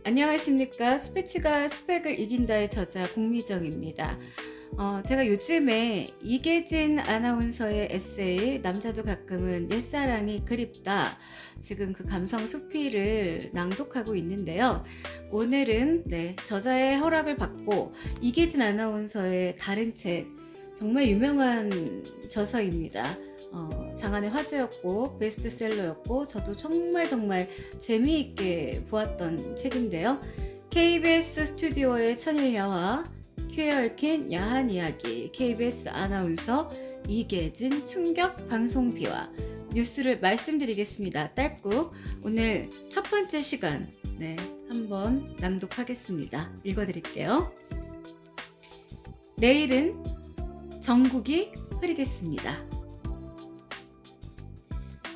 안녕하십니까. 스피치가 스펙을 이긴다의 저자 공미정입니다. 제가 요즘에 이계진 아나운서의 에세이 남자도 가끔은 옛사랑이 그립다. 지금 그 감성 수필을 낭독하고 있는데요. 오늘은 저자의 허락을 받고 이계진 아나운서의 다른 책, 정말 유명한 저서입니다. 장안의 화제였고 베스트셀러였고 저도 정말 재미있게 보았던 책인데요. KBS 스튜디오의 천일야화, 퀴에 얽힌 야한 이야기, KBS 아나운서 이계진 충격 방송비와 뉴스를 말씀드리겠습니다. 딸꾹. 오늘 첫 번째 시간 한번 낭독하겠습니다. 읽어드릴게요. 내일은 전국이 흐리겠습니다.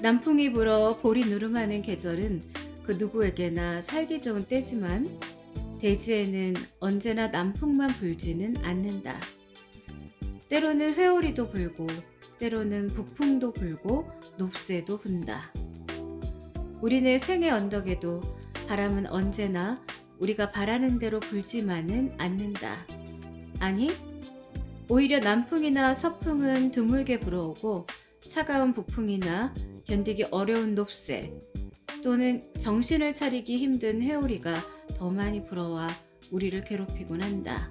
남풍이 불어 볼이 누름하는 계절은 그 누구에게나 살기 좋은 때지만 대지에는 언제나 남풍만 불지는 않는다. 때로는 회오리도 불고 때로는 북풍도 불고 높새도 분다. 우리네 생의 언덕에도 바람은 언제나 우리가 바라는 대로 불지만은 않는다. 아니, 오히려 남풍이나 서풍은 드물게 불어오고 차가운 북풍이나 견디기 어려운 높새 또는 정신을 차리기 힘든 회오리가 더 많이 불어와 우리를 괴롭히곤 한다.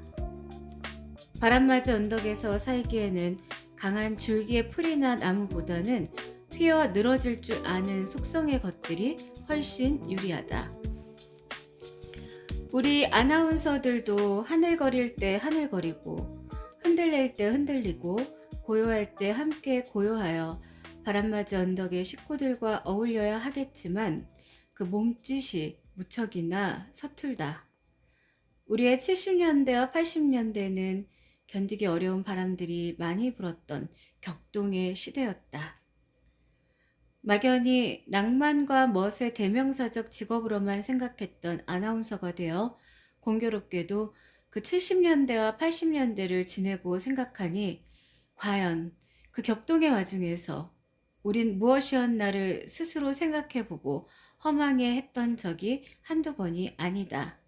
바람맞이 언덕에서 살기에는 강한 줄기의 풀이나 나무보다는 휘어 늘어질 줄 아는 속성의 것들이 훨씬 유리하다. 우리 아나운서들도 하늘거릴 때 하늘거리고 흔들릴 때 흔들리고 고요할 때 함께 고요하여 바람맞이 언덕의 식구들과 어울려야 하겠지만 그 몸짓이 무척이나 서툴다. 우리의 70년대와 80년대는 견디기 어려운 바람들이 많이 불었던 격동의 시대였다. 막연히 낭만과 멋의 대명사적 직업으로만 생각했던 아나운서가 되어 공교롭게도 그 70년대와 80년대를 지내고 생각하니 과연 그 격동의 와중에서 우린 무엇이었나를 스스로 생각해보고 허망해 했던 적이 한두 번이 아니다.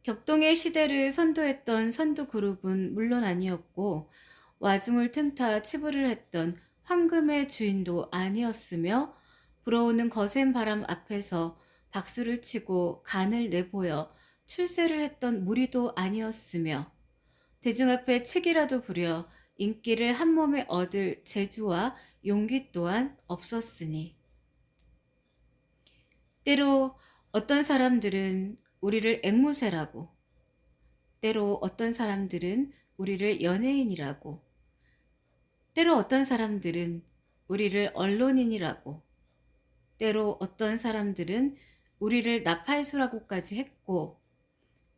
격동의 시대를 선도했던 선두 그룹은 물론 아니었고 와중을 틈타 치부를 했던 황금의 주인도 아니었으며 불어오는 거센 바람 앞에서 박수를 치고 간을 내보여 출세를 했던 무리도 아니었으며 대중 앞에 책이라도 부려 인기를 한 몸에 얻을 재주와 용기 또한 없었으니 때로 어떤 사람들은 우리를 앵무새라고 때로 어떤 사람들은 우리를 연예인이라고 때로 어떤 사람들은 우리를 언론인이라고 때로 어떤 사람들은 우리를 나팔수라고까지 했고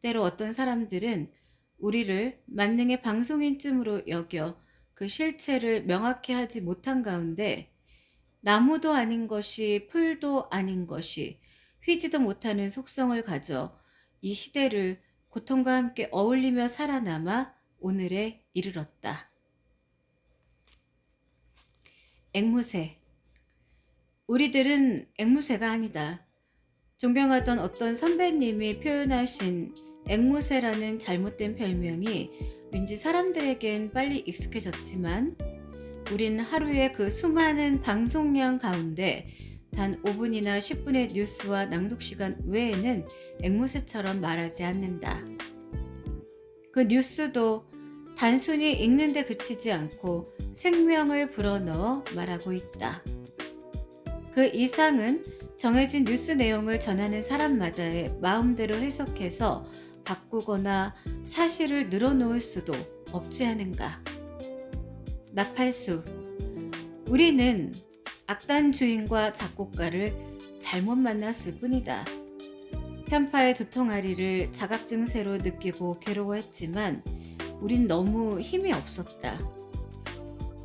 때로 어떤 사람들은 우리를 만능의 방송인쯤으로 여겨 그 실체를 명확히 하지 못한 가운데 나무도 아닌 것이 풀도 아닌 것이 휘지도 못하는 속성을 가져 이 시대를 고통과 함께 어울리며 살아남아 오늘에 이르렀다. 앵무새. 우리들은 앵무새가 아니다. 존경하던 어떤 선배님이 표현하신 앵무새라는 잘못된 별명이 왠지 사람들에겐 빨리 익숙해졌지만 우린 하루에 그 수많은 방송량 가운데 단 5분이나 10분의 뉴스와 낭독 시간 외에는 앵무새처럼 말하지 않는다. 그 뉴스도 단순히 읽는 데 그치지 않고 생명을 불어넣어 말하고 있다. 그 이상은 정해진 뉴스 내용을 전하는 사람마다의 마음대로 해석해서 바꾸거나 사실을 늘어놓을 수도 없지 않은가. 나팔수. 우리는 악단 주인과 작곡가를 잘못 만났을 뿐이다. 편파의 두통아리를 자각증세로 느끼고 괴로워했지만 우린 너무 힘이 없었다.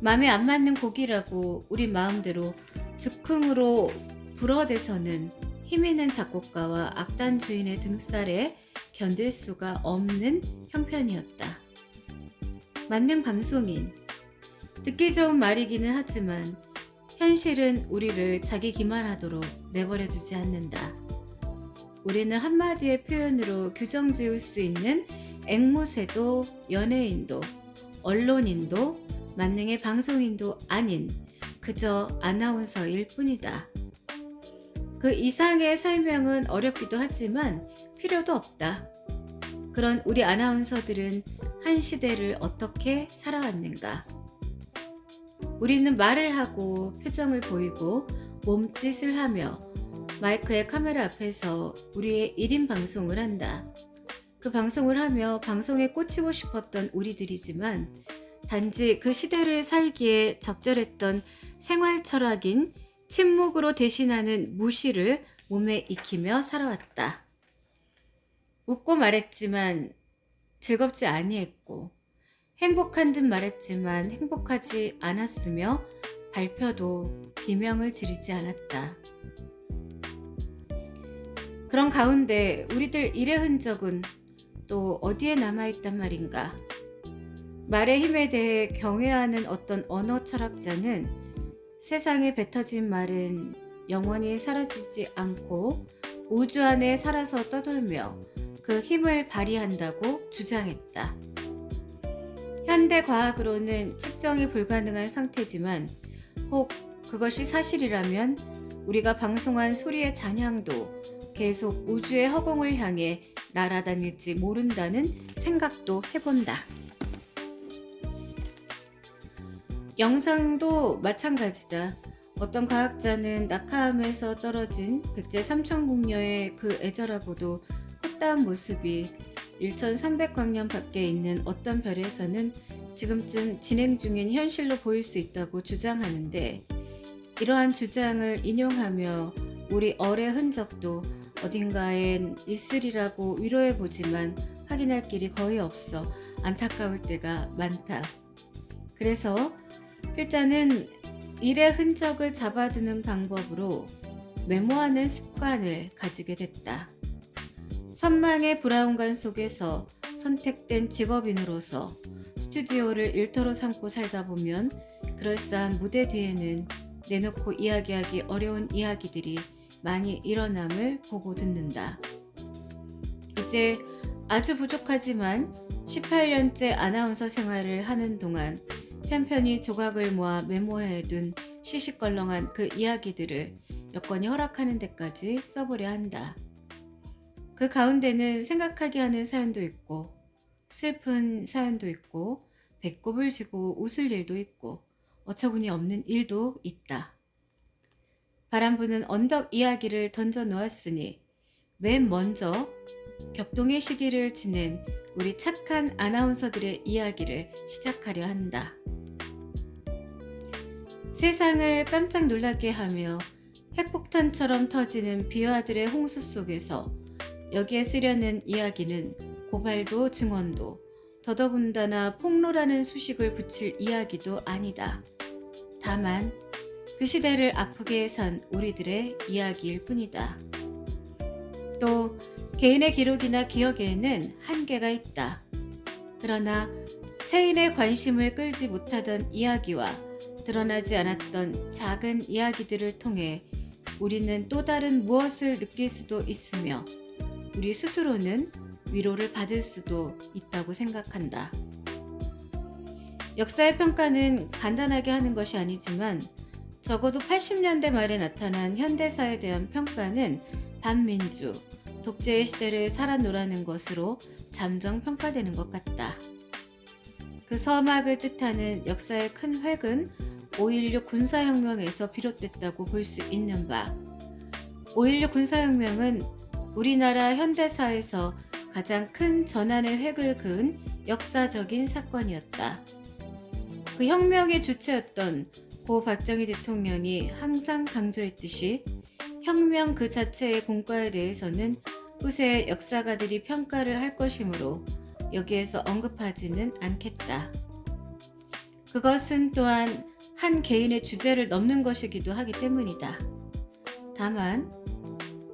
맘에 안 맞는 곡이라고 우리 마음대로 즉흥으로 불어대서는 힘있는 작곡가와 악단 주인의 등살에 견딜 수가 없는 형편이었다. 만능 방송인. 듣기 좋은 말이기는 하지만 현실은 우리를 자기 기만하도록 내버려 두지 않는다. 우리는 한마디의 표현으로 규정 지을 수 있는 앵무새도 연예인도 언론인도 만능의 방송인도 아닌 그저 아나운서일 뿐이다. 그 이상의 설명은 어렵기도 하지만 필요도 없다. 그런 우리 아나운서들은 한 시대를 어떻게 살아왔는가? 우리는 말을 하고 표정을 보이고 몸짓을 하며 마이크의 카메라 앞에서 우리의 1인 방송을 한다. 그 방송을 하며 방송에 꽂히고 싶었던 우리들이지만 단지 그 시대를 살기에 적절했던 생활 철학인 침묵으로 대신하는 무시를 몸에 익히며 살아왔다. 웃고 말했지만 즐겁지 아니했고 행복한 듯 말했지만 행복하지 않았으며 발표도 비명을 지르지 않았다. 그런 가운데 우리들 일의 흔적은 또 어디에 남아있단 말인가? 말의 힘에 대해 경외하는 어떤 언어 철학자는 세상에 뱉어진 말은 영원히 사라지지 않고 우주 안에 살아서 떠돌며 그 힘을 발휘한다고 주장했다. 현대 과학으로는 측정이 불가능한 상태지만 혹 그것이 사실이라면 우리가 방송한 소리의 잔향도 계속 우주의 허공을 향해 날아다닐지 모른다는 생각도 해본다. 영상도 마찬가지다. 어떤 과학자는 낙하암에서 떨어진 백제 삼천궁녀의 그 애절하고도 꽃다운 모습이 1300광년 밖에 있는 어떤 별에서는 지금쯤 진행 중인 현실로 보일 수 있다고 주장하는데, 이러한 주장을 인용하며 우리 얼의 흔적도 어딘가엔 있으리라고 위로해보지만 확인할 길이 거의 없어 안타까울 때가 많다. 그래서 필자는 일의 흔적을 잡아두는 방법으로 메모하는 습관을 가지게 됐다. 선망의 브라운관 속에서 선택된 직업인으로서 스튜디오를 일터로 삼고 살다 보면 그럴싸한 무대 뒤에는 내놓고 이야기하기 어려운 이야기들이 많이 일어남을 보고 듣는다. 이제 아주 부족하지만 18년째 아나운서 생활을 하는 동안 편편히 조각을 모아 메모해둔 시시껄렁한 그 이야기들을 여건이 허락하는 데까지 써보려 한다. 그 가운데는 생각하게 하는 사연도 있고 슬픈 사연도 있고 배꼽을 쥐고 웃을 일도 있고 어처구니 없는 일도 있다. 바람 부는 언덕 이야기를 던져 놓았으니 맨 먼저 격동의 시기를 지낸 우리 착한 아나운서들의 이야기를 시작하려 한다. 세상을 깜짝 놀라게 하며 핵폭탄처럼 터지는 비화들의 홍수 속에서 여기에 쓰려는 이야기는 고발도 증언도 더더군다나 폭로라는 수식을 붙일 이야기도 아니다. 다만 그 시대를 아프게 산 우리들의 이야기일 뿐이다. 또 개인의 기록이나 기억에는 한계가 있다. 그러나 세인의 관심을 끌지 못하던 이야기와 드러나지 않았던 작은 이야기들을 통해 우리는 또 다른 무엇을 느낄 수도 있으며 우리 스스로는 위로를 받을 수도 있다고 생각한다. 역사의 평가는 간단하게 하는 것이 아니지만 적어도 80년대 말에 나타난 현대사에 대한 평가는 반민주, 독재의 시대를 살아노라는 것으로 잠정 평가되는 것 같다. 그 서막을 뜻하는 역사의 큰 획은 5.16 군사혁명에서 비롯됐다고 볼 수 있는 바, 5.16 군사혁명은 우리나라 현대사에서 가장 큰 전환의 획을 그은 역사적인 사건이었다. 그 혁명의 주체였던 고 박정희 대통령이 항상 강조했듯이 혁명 그 자체의 공과에 대해서는 후세 역사가들이 평가를 할 것이므로 여기에서 언급하지는 않겠다. 그것은 또한 한 개인의 주제를 넘는 것이기도 하기 때문이다. 다만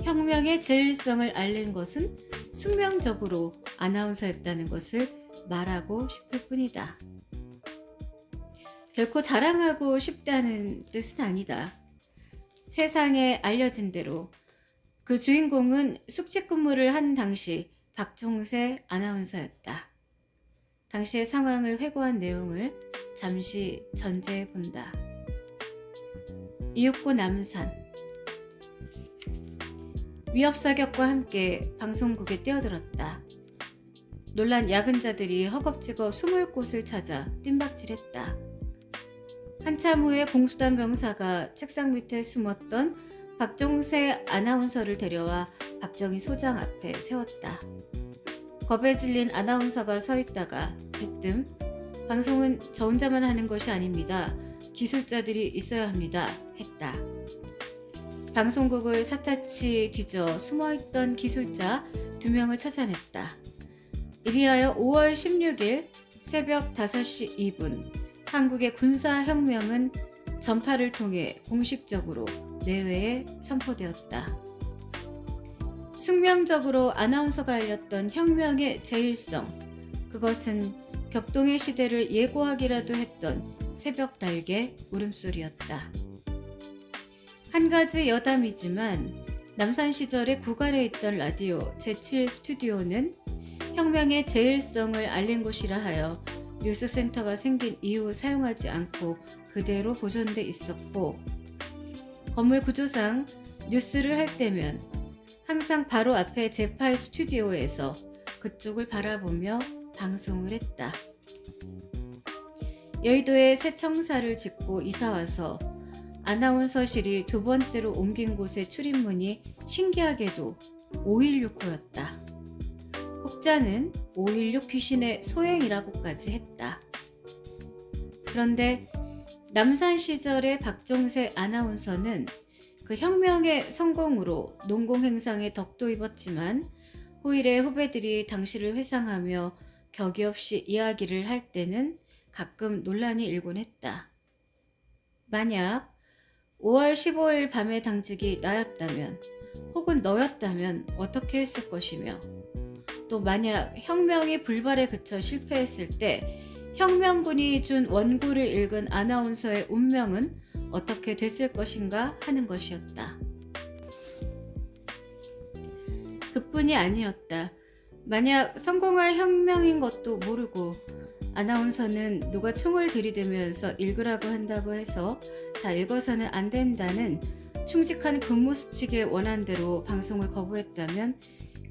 혁명의 제일성을 알린 것은 숙명적으로 아나운서였다는 것을 말하고 싶을 뿐이다. 결코 자랑하고 싶다는 뜻은 아니다. 세상에 알려진 대로 그 주인공은 숙직 근무를 한 당시 박종세 아나운서였다. 당시의 상황을 회고한 내용을 잠시 전제해 본다. 이윽고 남산. 위협사격과 함께 방송국에 뛰어들었다. 놀란 야근자들이 허겁지겁 숨을 곳을 찾아 뜀박질했다. 한참 후에 공수단 병사가 책상 밑에 숨었던 박종세 아나운서를 데려와 박정희 소장 앞에 세웠다. 겁에 질린 아나운서가 서 있다가 대뜸 "방송은 저 혼자만 하는 것이 아닙니다. 기술자들이 있어야 합니다." 했다. 방송국을 샅샅이 뒤져 숨어있던 기술자 2명을 찾아냈다. 이리하여 5월 16일 새벽 5시 2분 한국의 군사혁명은 전파를 통해 공식적으로 내외에 선포되었다. 숙명적으로 아나운서가 알렸던 혁명의 제일성, 그것은 격동의 시대를 예고하기라도 했던 새벽 달개 울음소리였다. 한 가지 여담이지만 남산 시절에 구갈에 있던 라디오 제7 스튜디오는 혁명의 제일성을 알린 곳이라 하여 뉴스센터가 생긴 이후 사용하지 않고 그대로 보존돼 있었고, 건물 구조상 뉴스를 할 때면 항상 바로 앞에 제8 스튜디오에서 그쪽을 바라보며 방송을 했다. 여의도에 새 청사를 짓고 이사와서 아나운서실이 2번째로 옮긴 곳의 출입문이 신기하게도 516호였다. 혹자는 516 귀신의 소행이라고까지 했다. 그런데 남산 시절의 박종세 아나운서는 그 혁명의 성공으로 농공행상에 덕도 입었지만 후일에 후배들이 당시를 회상하며 격이 없이 이야기를 할 때는 가끔 논란이 일곤 했다. 만약 5월 15일 밤의 당직이 나였다면 혹은 너였다면 어떻게 했을 것이며, 또 만약 혁명이 불발에 그쳐 실패했을 때 혁명군이 준 원고를 읽은 아나운서의 운명은 어떻게 됐을 것인가 하는 것이었다. 그뿐이 아니었다. 만약 성공할 혁명인 것도 모르고 아나운서는 누가 총을 들이대면서 읽으라고 한다고 해서 다 읽어서는 안 된다는 충직한 근무수칙의 원한대로 방송을 거부했다면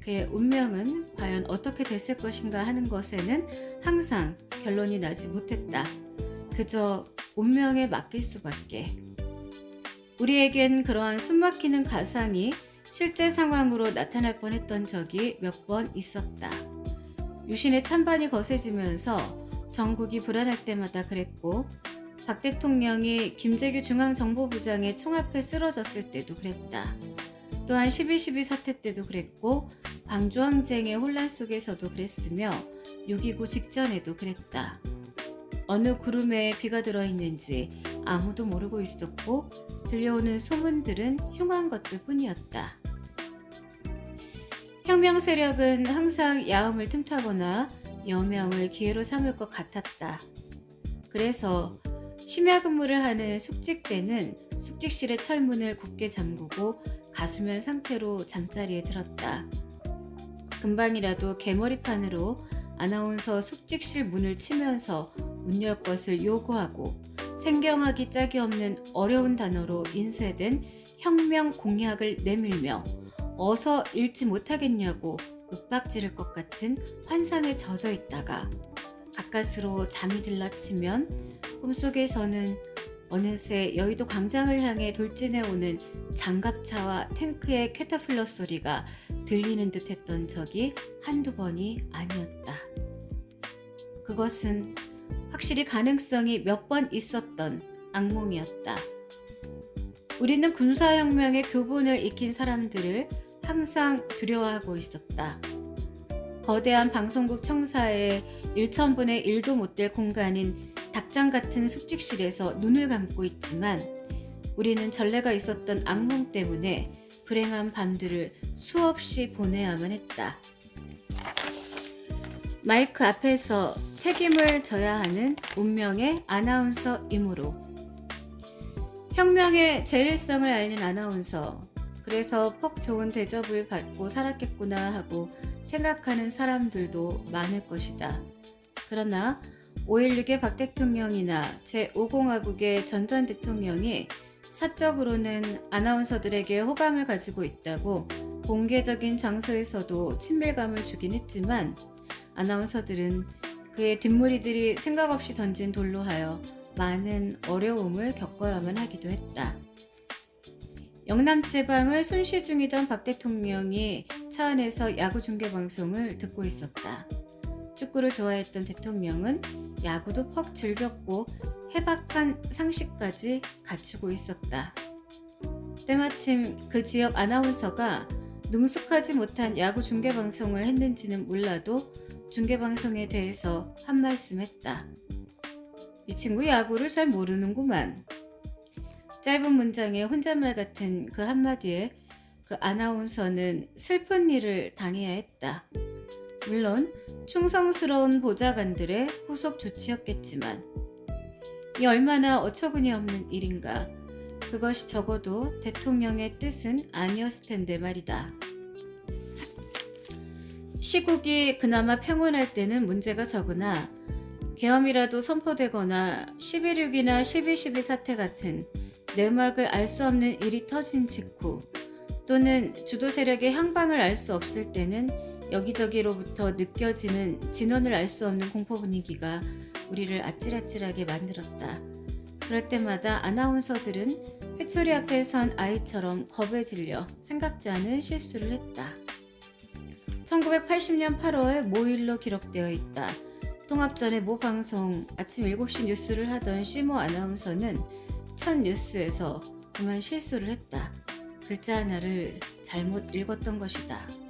그의 운명은 과연 어떻게 됐을 것인가 하는 것에는 항상 결론이 나지 못했다. 그저 운명에 맡길 수밖에. 우리에겐 그러한 숨막히는 가상이 실제 상황으로 나타날 뻔했던 적이 몇 번 있었다. 유신의 찬반이 거세지면서 전국이 불안할 때마다 그랬고, 박 대통령이 김재규 중앙정보부장의 총 앞에 쓰러졌을 때도 그랬다. 또한 12.12 사태 때도 그랬고, 광주항쟁의 혼란 속에서도 그랬으며 6.29 직전에도 그랬다. 어느 구름에 비가 들어있는지 아무도 모르고 있었고, 들려오는 소문들은 흉한 것들 뿐이었다. 혁명 세력은 항상 야음을 틈타거나 여명을 기회로 삼을 것 같았다. 그래서 심야 근무를 하는 숙직 때는 숙직실의 철문을 굳게 잠그고 가수면 상태로 잠자리에 들었다. 금방이라도 개머리판으로 아나운서 숙직실 문을 치면서 문 열 것을 요구하고 생경하기 짝이 없는 어려운 단어로 인쇄된 혁명 공약을 내밀며 어서 읽지 못하겠냐고 윽박지를 것 같은 환상에 젖어 있다가 가까스로 잠이 들라치면 꿈속에서는 어느새 여의도 광장을 향해 돌진해오는 장갑차와 탱크의 캐터필러 소리가 들리는 듯 했던 적이 한두 번이 아니었다. 그것은 확실히 가능성이 몇 번 있었던 악몽이었다. 우리는 군사혁명의 교본을 익힌 사람들을 항상 두려워하고 있었다. 거대한 방송국 청사에 1000분의 1도 못 될 공간인 닭장 같은 숙직실에서 눈을 감고 있지만 우리는 전례가 있었던 악몽 때문에 불행한 밤들을 수없이 보내야만 했다. 마이크 앞에서 책임을 져야 하는 운명의 아나운서이므로. 혁명의 제일성을 알린 아나운서, 그래서 퍽 좋은 대접을 받고 살았겠구나 하고 생각하는 사람들도 많을 것이다. 그러나 5.16의 박 대통령이나 제5공화국의 전두환 대통령이 사적으로는 아나운서들에게 호감을 가지고 있다고 공개적인 장소에서도 친밀감을 주긴 했지만 아나운서들은 그의 뒷무리들이 생각 없이 던진 돌로 하여 많은 어려움을 겪어야만 하기도 했다. 영남지방을 순시 중이던 박 대통령이 차 안에서 야구 중계 방송을 듣고 있었다. 축구를 좋아했던 대통령은 야구도 퍽 즐겼고 해박한 상식까지 갖추고 있었다. 때마침 그 지역 아나운서가 능숙하지 못한 야구 중계방송을 했는지는 몰라도 중계방송에 대해서 한 말씀 했다. 이 친구 야구를 잘 모르는구만. 짧은 문장의 혼잣말 같은 그 한마디에 그 아나운서는 슬픈 일을 당해야 했다. 물론 충성스러운 보좌관들의 후속 조치였겠지만 이 얼마나 어처구니 없는 일인가. 그것이 적어도 대통령의 뜻은 아니었을 텐데 말이다. 시국이 그나마 평온할 때는 문제가 적으나 계엄이라도 선포되거나 11.6이나 12.12 사태 같은 내막을 알 수 없는 일이 터진 직후 또는 주도 세력의 향방을 알 수 없을 때는 여기저기로부터 느껴지는 진원을 알 수 없는 공포 분위기가 우리를 아찔아찔하게 만들었다. 그럴 때마다 아나운서들은 회초리 앞에 선 아이처럼 겁에 질려 생각지 않은 실수를 했다. 1980년 8월 모일로 기록되어 있다. 통합전의 모 방송 아침 7시 뉴스를 하던 시모 아나운서는 첫 뉴스에서 그만 실수를 했다. 글자 하나를 잘못 읽었던 것이다.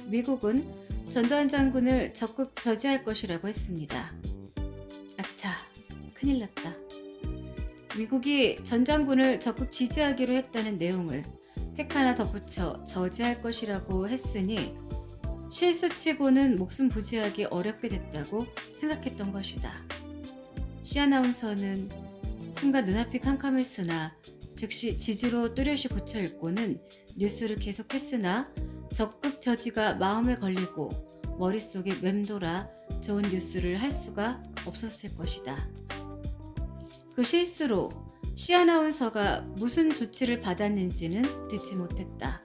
미국은 전두환 장군을 적극 저지할 것이라고 했습니다. 아차, 큰일 났다. 미국이 전 장군을 적극 지지하기로 했다는 내용을 획 하나 덧붙여 저지할 것이라고 했으니 실수치고는 목숨 부지하기 어렵게 됐다고 생각했던 것이다. 시 아나운서는 순간 눈앞이 캄캄했으나 즉시 지지로 또렷이 고쳐 읽고는 뉴스를 계속했으나 적극 저지가 마음에 걸리고 머릿속에 맴돌아 좋은 뉴스를 할 수가 없었을 것이다. 그 실수로 시 아나운서가 무슨 조치를 받았는지는 듣지 못했다.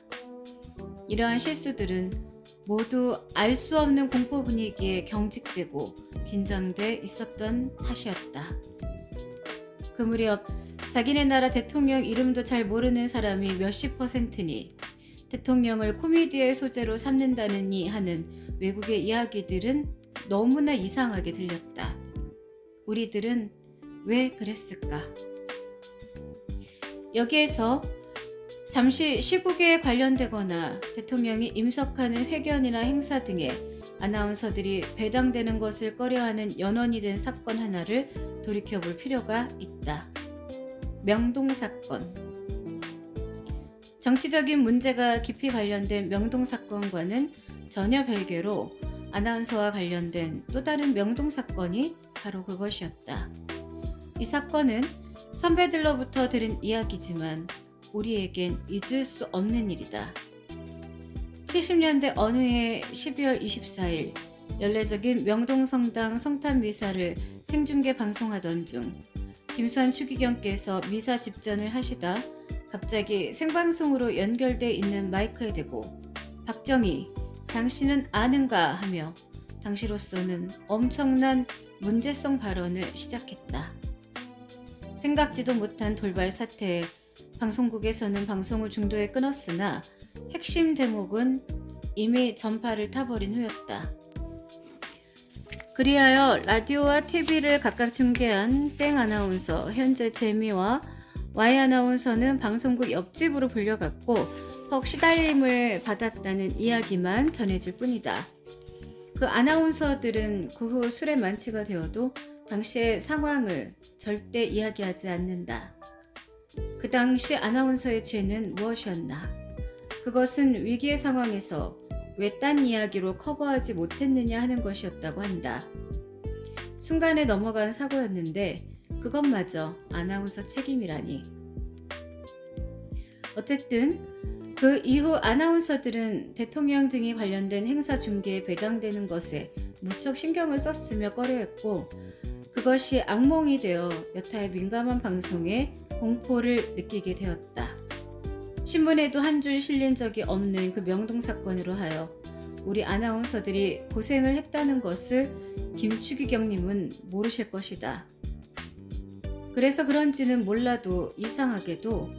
이러한 실수들은 모두 알 수 없는 공포 분위기에 경직되고 긴장돼 있었던 탓이었다. 그 무렵 자기네 나라 대통령 이름도 잘 모르는 사람이 몇십 %니 대통령을 코미디의 소재로 삼는다느니 하는 외국의 이야기들은 너무나 이상하게 들렸다. 우리들은 왜 그랬을까? 여기에서 잠시 시국에 관련되거나 대통령이 임석하는 회견이나 행사 등에 아나운서들이 배당되는 것을 꺼려하는 연원이 된 사건 하나를 돌이켜볼 필요가 있다. 명동 사건. 정치적인 문제가 깊이 관련된 명동 사건과는 전혀 별개로 아나운서와 관련된 또 다른 명동 사건이 바로 그것이었다. 이 사건은 선배들로부터 들은 이야기지만 우리에겐 잊을 수 없는 일이다. 70년대 어느 해 12월 24일 연례적인 명동성당 성탄 미사를 생중계 방송하던 중 김수환 추기경께서 미사 집전을 하시다 갑자기 생방송으로 연결돼 있는 마이크에 대고 박정희, 당신은 아는가 하며 당시로서는 엄청난 문제성 발언을 시작했다. 생각지도 못한 돌발 사태에 방송국에서는 방송을 중도에 끊었으나 핵심 대목은 이미 전파를 타버린 후였다. 그리하여 라디오와 TV를 각각 중계한 땡 아나운서, 현재 재미와 Y 아나운서는 방송국 옆집으로 불려갔고 퍽 시달림을 받았다는 이야기만 전해질 뿐이다. 그 아나운서들은 그 후 술에 만취가 되어도 당시의 상황을 절대 이야기하지 않는다. 그 당시 아나운서의 죄는 무엇이었나? 그것은 위기의 상황에서 왜 딴 이야기로 커버하지 못했느냐 하는 것이었다고 한다. 순간에 넘어간 사고였는데 그것마저 아나운서 책임이라니. 어쨌든 그 이후 아나운서들은 대통령 등이 관련된 행사 중계에 배당되는 것에 무척 신경을 썼으며 꺼려했고, 그것이 악몽이 되어 여타의 민감한 방송에 공포를 느끼게 되었다. 신문에도 한 줄 실린 적이 없는 그 명동 사건으로 하여 우리 아나운서들이 고생을 했다는 것을 김추기경님은 모르실 것이다. 그래서 그런지는 몰라도 이상하게도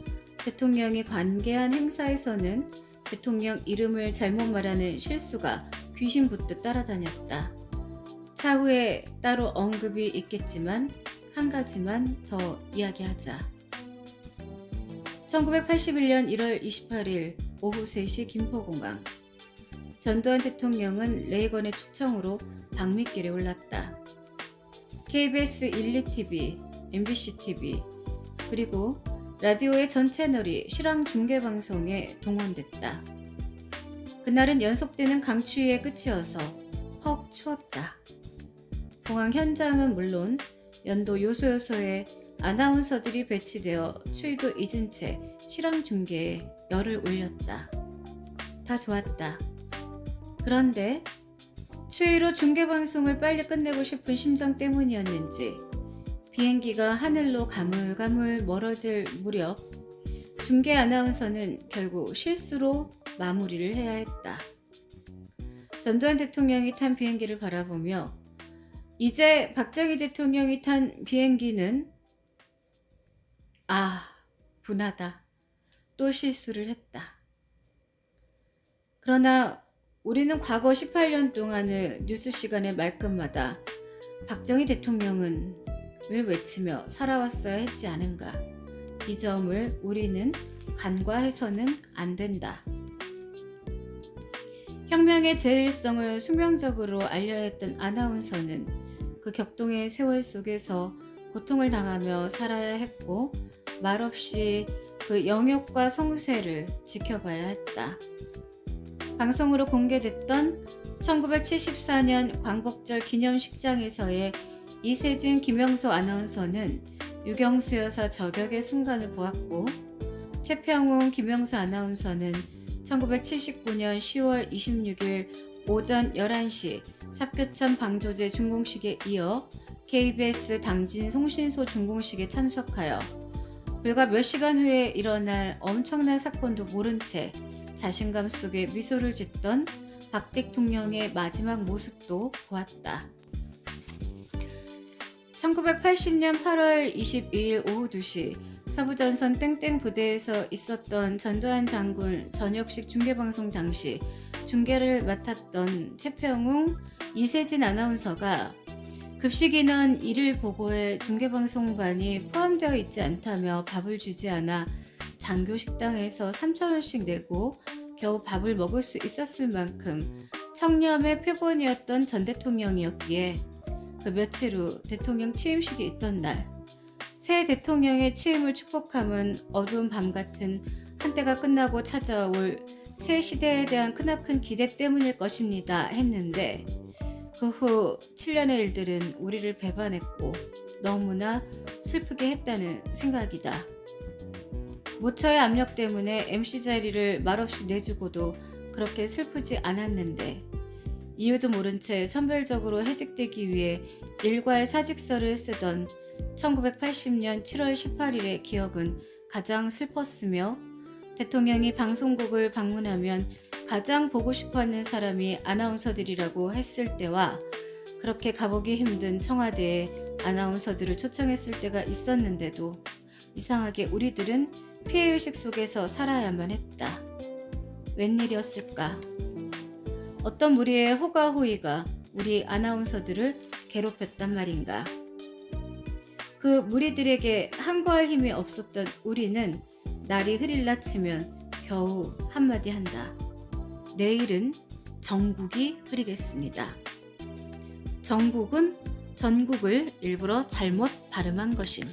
대통령이 관계한 행사에서는 대통령 이름을 잘못 말하는 실수가 귀신 붙듯 따라다녔다. 차후에 따로 언급이 있겠지만 한 가지만 더 이야기하자. 1981년 1월 28일 오후 3시 김포공항. 전두환 대통령은 레이건의 초청으로 방미길에 올랐다. KBS 1, 2TV, MBC TV, 그리고 라디오의 전 채널이 실황 중계 방송에 동원됐다. 그날은 연속되는 강추위의 끝이어서 헉 추웠다. 공항 현장은 물론 연도 요소요소에 아나운서들이 배치되어 추위도 잊은 채 실황 중계에 열을 올렸다. 다 좋았다. 그런데 추위로 중계 방송을 빨리 끝내고 싶은 심정 때문이었는지 비행기가 하늘로 가물가물 멀어질 무렵 중계 아나운서는 결국 실수로 마무리를 해야 했다. 전두환 대통령이 탄 비행기를 바라보며 이제 박정희 대통령이 탄 비행기는 분하다. 또 실수를 했다. 그러나 우리는 과거 18년 동안의 뉴스 시간의 말끝마다 박정희 대통령은 왜 외치며 살아왔어야 했지 않은가. 이 점을 우리는 간과해서는 안 된다. 혁명의 제일성을 숙명적으로 알려야 했던 아나운서는 그 격동의 세월 속에서 고통을 당하며 살아야 했고 말없이 그 영역과 성세를 지켜봐야 했다. 방송으로 공개됐던 1974년 광복절 기념식장에서의 이세진 김영소 아나운서는 유경수 여사 저격의 순간을 보았고, 최평웅 김영수 아나운서는 1979년 10월 26일 오전 11시 삽교천 방조제 준공식에 이어 KBS 당진 송신소 준공식에 참석하여 불과 몇 시간 후에 일어날 엄청난 사건도 모른 채 자신감 속에 미소를 짓던 박 대통령의 마지막 모습도 보았다. 1980년 8월 22일 오후 2시 서부전선 땡땡 부대에서 있었던 전두환 장군 저녁식 중계방송 당시 중계를 맡았던 최평웅, 이세진 아나운서가 급식 인원 1일 보고에 중계방송반이 포함되어 있지 않다며 밥을 주지 않아 장교 식당에서 3,000원씩 내고 겨우 밥을 먹을 수 있었을 만큼 청렴의 표본이었던 전 대통령이었기에 그 며칠 후 대통령 취임식이 있던 날, 새 대통령의 취임을 축복함은 어두운 밤 같은 한때가 끝나고 찾아올 새 시대에 대한 크나큰 기대 때문일 것입니다 했는데, 그 후 7년의 일들은 우리를 배반했고 너무나 슬프게 했다는 생각이다. 모처의 압력 때문에 MC 자리를 말없이 내주고도 그렇게 슬프지 않았는데, 이유도 모른 채 선별적으로 해직되기 위해 일괄 사직서를 쓰던 1980년 7월 18일의 기억은 가장 슬펐으며, 대통령이 방송국을 방문하면 가장 보고 싶어하는 사람이 아나운서들이라고 했을 때와 그렇게 가보기 힘든 청와대에 아나운서들을 초청했을 때가 있었는데도 이상하게 우리들은 피해의식 속에서 살아야만 했다. 웬일이었을까? 어떤 무리의 호가호위가 우리 아나운서들을 괴롭혔단 말인가? 그 무리들에게 항거할 힘이 없었던 우리는 날이 흐릴라 치면 겨우 한마디 한다. 내일은 정국이 흐리겠습니다. 정국은 전국을 일부러 잘못 발음한 것임.